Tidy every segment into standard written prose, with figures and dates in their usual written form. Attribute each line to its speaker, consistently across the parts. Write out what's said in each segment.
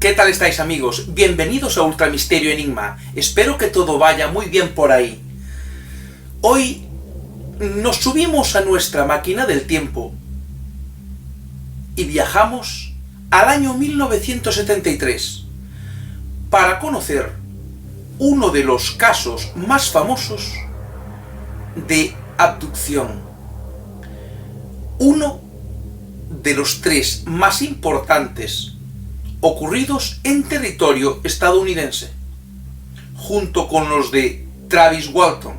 Speaker 1: ¿Qué tal estáis, amigos? Bienvenidos a Ultra Misterio Enigma. Espero que todo vaya muy bien por ahí. Hoy nos subimos a nuestra máquina del tiempo y viajamos al año 1973 para conocer uno de los casos más famosos de abducción. Uno de los tres más importantes ocurridos en territorio estadounidense, junto con los de Travis Walton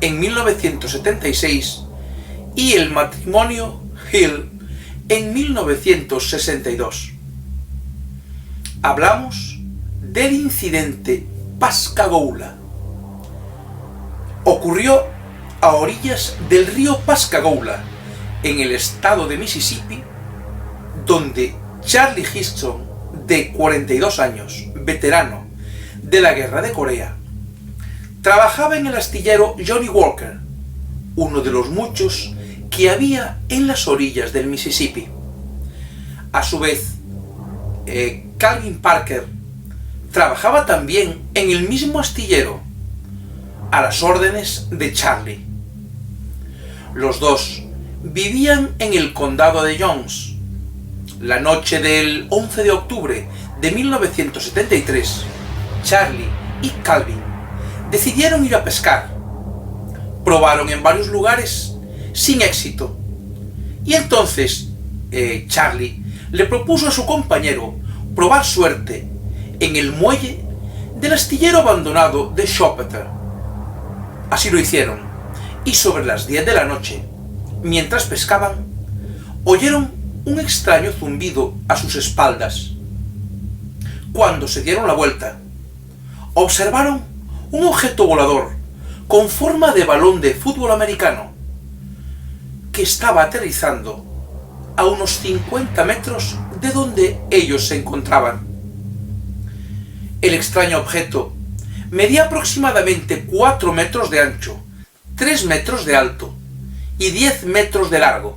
Speaker 1: en 1976 y el matrimonio Hill en 1962. Hablamos del incidente Pascagoula. Ocurrió a orillas del río Pascagoula, en el estado de Mississippi, donde Charlie Higson, de 42 años, veterano de la Guerra de Corea, trabajaba en el astillero Johnny Walker, uno de los muchos que había en las orillas del Mississippi. A su vez, Calvin Parker trabajaba también en el mismo astillero, a las órdenes de Charlie. Los dos vivían en el condado de Jones. La noche del 11 de octubre de 1973, Charlie y Calvin decidieron ir a pescar. Probaron en varios lugares sin éxito. Y entonces Charlie le propuso a su compañero probar suerte en el muelle del astillero abandonado de Schoppeter. Así lo hicieron, y sobre las 10 de la noche, mientras pescaban, oyeron un extraño zumbido a sus espaldas. Cuando se dieron la vuelta, observaron un objeto volador con forma de balón de fútbol americano que estaba aterrizando a unos 50 metros de donde ellos se encontraban. El extraño objeto medía aproximadamente 4 metros de ancho, 3 metros de alto y 10 metros de largo.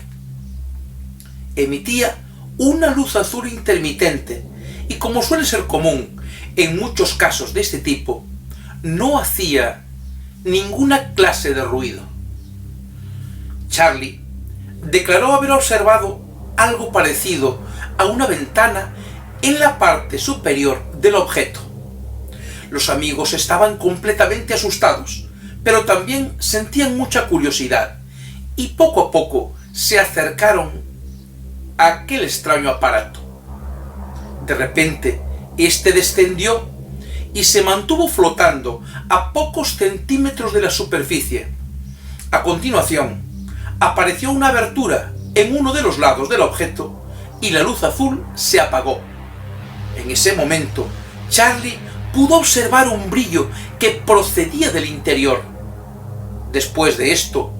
Speaker 1: Emitía una luz azul intermitente y, como suele ser común en muchos casos de este tipo, no hacía ninguna clase de ruido. Charlie declaró haber observado algo parecido a una ventana en la parte superior del objeto. Los amigos estaban completamente asustados, pero también sentían mucha curiosidad y poco a poco se acercaron a aquel extraño aparato. De repente, este descendió y se mantuvo flotando a pocos centímetros de la superficie. A continuación, apareció una abertura en uno de los lados del objeto y la luz azul se apagó. En ese momento, Charlie pudo observar un brillo que procedía del interior. Después de esto,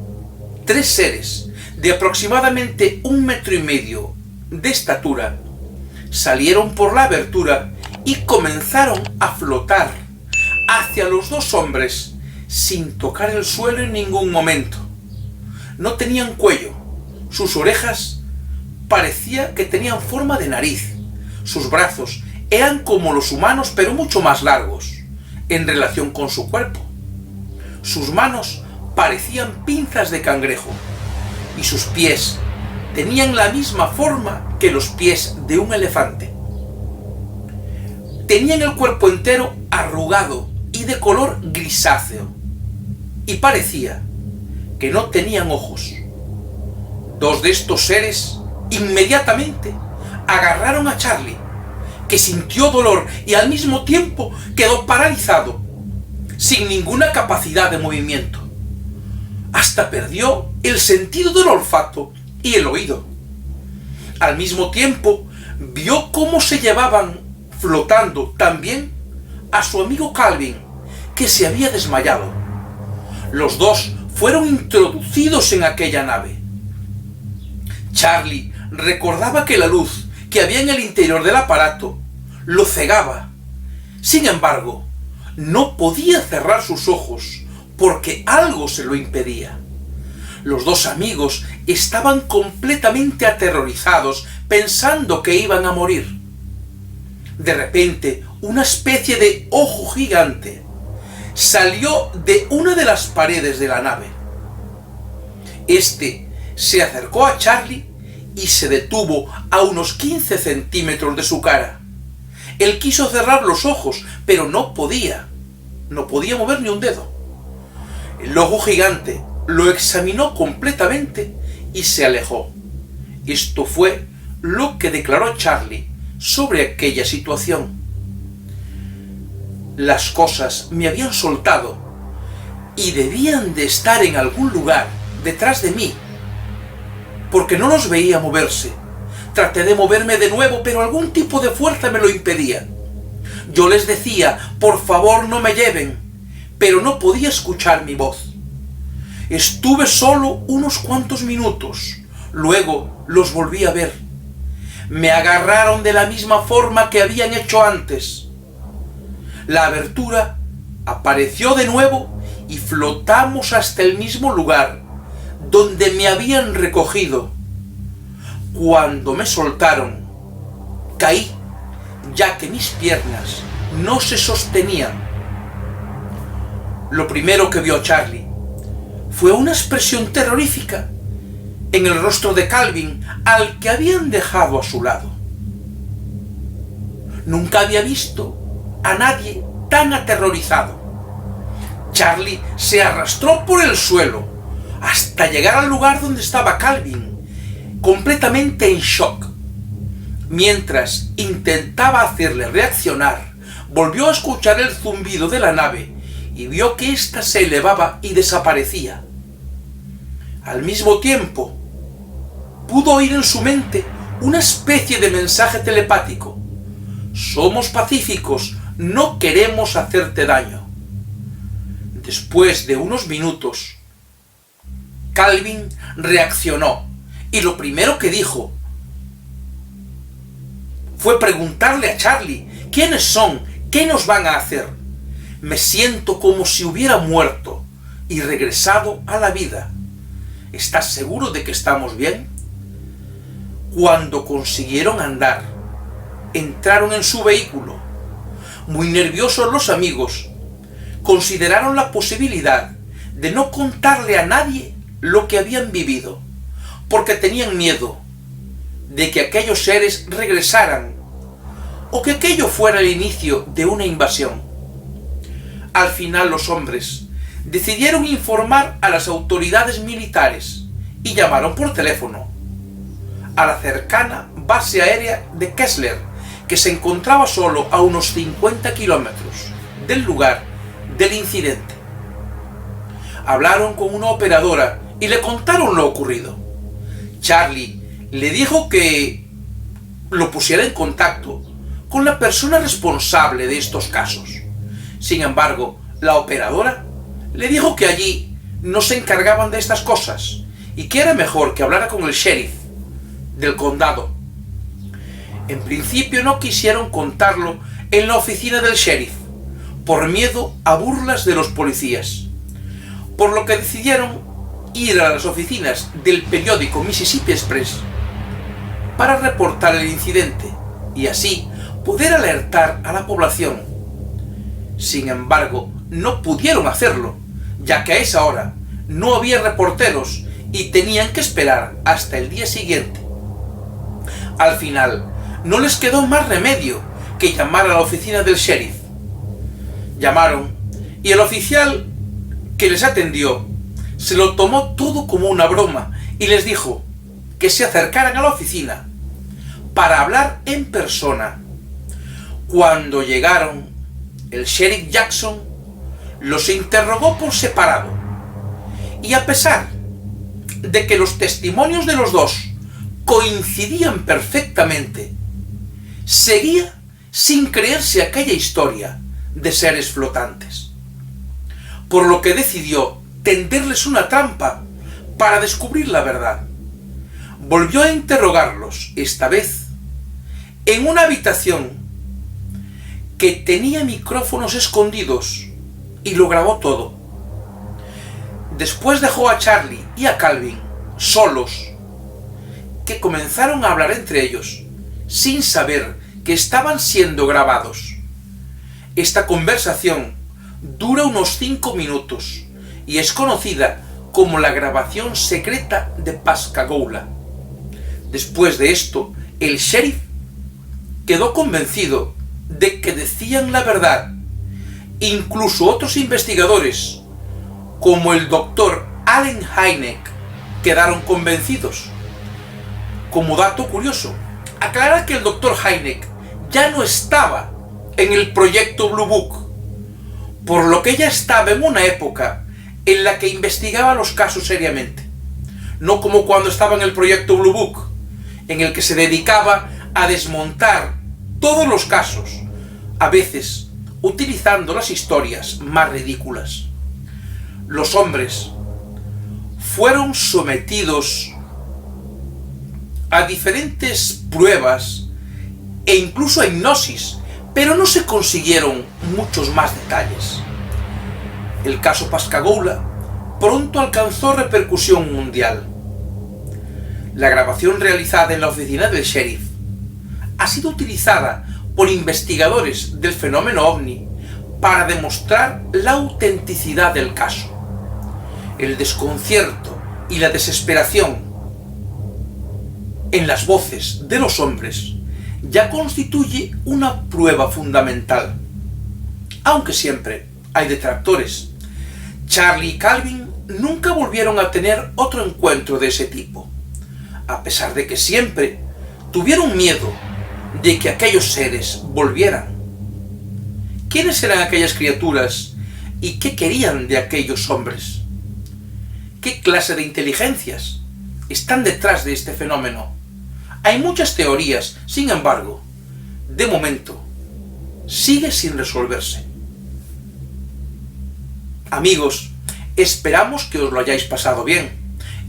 Speaker 1: 3 seres de aproximadamente 1,5 metros de estatura salieron por la abertura y comenzaron a flotar hacia los 2 hombres sin tocar el suelo en ningún momento. No tenían cuello, sus orejas parecía que tenían forma de nariz, sus brazos eran como los humanos pero mucho más largos en relación con su cuerpo. Sus manos parecían pinzas de cangrejo y sus pies tenían la misma forma que los pies de un elefante. Tenían el cuerpo entero arrugado y de color grisáceo, y parecía que no tenían ojos. 2 de estos seres inmediatamente agarraron a Charlie, que sintió dolor y al mismo tiempo quedó paralizado, sin ninguna capacidad de movimiento. Hasta perdió el sentido del olfato y el oído. Al mismo tiempo, vio cómo se llevaban flotando también a su amigo Calvin, que se había desmayado. Los dos fueron introducidos en aquella nave. Charlie recordaba que la luz que había en el interior del aparato lo cegaba. Sin embargo, no podía cerrar sus ojos porque algo se lo impedía. Los 2 amigos estaban completamente aterrorizados, pensando que iban a morir. De repente, una especie de ojo gigante salió de una de las paredes de la nave. Este se acercó a Charlie y se detuvo a unos 15 centímetros de su cara. Él quiso cerrar los ojos, pero no podía. No podía mover ni un dedo. El ojo gigante lo examinó completamente y se alejó. Esto fue lo que declaró Charlie sobre aquella situación. Las cosas me habían soltado y debían de estar en algún lugar detrás de mí, porque no los veía moverse. Traté de moverme de nuevo, pero algún tipo de fuerza me lo impedía. Yo les decía, por favor no me lleven, pero no podía escuchar mi voz. Estuve solo unos cuantos minutos, luego los volví a ver. Me agarraron de la misma forma que habían hecho antes. La abertura apareció de nuevo y flotamos hasta el mismo lugar donde me habían recogido. Cuando me soltaron, caí, ya que mis piernas no se sostenían. Lo primero que vio Charlie fue una expresión terrorífica en el rostro de Calvin, al que habían dejado a su lado. Nunca había visto a nadie tan aterrorizado. Charlie se arrastró por el suelo hasta llegar al lugar donde estaba Calvin, completamente en shock. Mientras intentaba hacerle reaccionar, volvió a escuchar el zumbido de la nave y vio que ésta se elevaba y desaparecía. Al mismo tiempo, pudo oír en su mente una especie de mensaje telepático. Somos pacíficos, no queremos hacerte daño. Después de unos minutos, Calvin reaccionó y lo primero que dijo fue preguntarle a Charlie, ¿quiénes son? ¿Qué nos van a hacer? Me siento como si hubiera muerto y regresado a la vida. ¿Estás seguro de que estamos bien? Cuando consiguieron andar, entraron en su vehículo. Muy nerviosos los amigos, consideraron la posibilidad de no contarle a nadie lo que habían vivido, porque tenían miedo de que aquellos seres regresaran o que aquello fuera el inicio de una invasión. Al final los hombres decidieron informar a las autoridades militares y llamaron por teléfono a la cercana base aérea de Kessler, que se encontraba solo a unos 50 kilómetros del lugar del incidente. Hablaron con una operadora y le contaron lo ocurrido. Charlie le dijo que lo pusiera en contacto con la persona responsable de estos casos. Sin embargo, la operadora le dijo que allí no se encargaban de estas cosas y que era mejor que hablara con el sheriff del condado. En principio no quisieron contarlo en la oficina del sheriff, por miedo a burlas de los policías, por lo que decidieron ir a las oficinas del periódico Mississippi Express para reportar el incidente y así poder alertar a la población. Sin embargo, no pudieron hacerlo, ya que a esa hora no había reporteros y tenían que esperar hasta el día siguiente. Al final, no les quedó más remedio que llamar a la oficina del sheriff. Llamaron y el oficial que les atendió se lo tomó todo como una broma y les dijo que se acercaran a la oficina para hablar en persona. Cuando llegaron, el sheriff Jackson los interrogó por separado y a pesar de que los testimonios de los dos coincidían perfectamente, seguía sin creerse aquella historia de seres flotantes, por lo que decidió tenderles una trampa para descubrir la verdad. Volvió a interrogarlos, esta vez en una habitación que tenía micrófonos escondidos, y lo grabó todo. Después dejó a Charlie y a Calvin solos, que comenzaron a hablar entre ellos, sin saber que estaban siendo grabados. Esta conversación dura unos 5 minutos y es conocida como la grabación secreta de Pascagoula. Después de esto, el sheriff quedó convencido de que decían la verdad. Incluso otros investigadores, como el doctor Allen Hynek, quedaron convencidos. Como dato curioso, aclarar que el doctor Hynek ya no estaba en el proyecto Blue Book, por lo que ya estaba en una época en la que investigaba los casos seriamente, no como cuando estaba en el proyecto Blue Book, en el que se dedicaba a desmontar todos los casos, a veces utilizando las historias más ridículas. Los hombres fueron sometidos a diferentes pruebas e incluso a hipnosis, pero no se consiguieron muchos más detalles. El caso Pascagoula pronto alcanzó repercusión mundial. La grabación realizada en la oficina del sheriff ha sido utilizada por investigadores del fenómeno ovni para demostrar la autenticidad del caso. El desconcierto y la desesperación en las voces de los hombres ya constituye una prueba fundamental. Aunque siempre hay detractores, Charlie y Calvin nunca volvieron a tener otro encuentro de ese tipo, a pesar de que siempre tuvieron miedo de que aquellos seres volvieran. ¿Quiénes eran aquellas criaturas y qué querían de aquellos hombres? ¿Qué clase de inteligencias están detrás de este fenómeno? Hay muchas teorías, sin embargo, de momento, sigue sin resolverse. Amigos, esperamos que os lo hayáis pasado bien.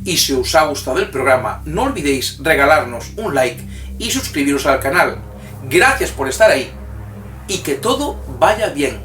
Speaker 1: Y si os ha gustado el programa, no olvidéis regalarnos un like y suscribiros al canal. Gracias por estar ahí y que todo vaya bien.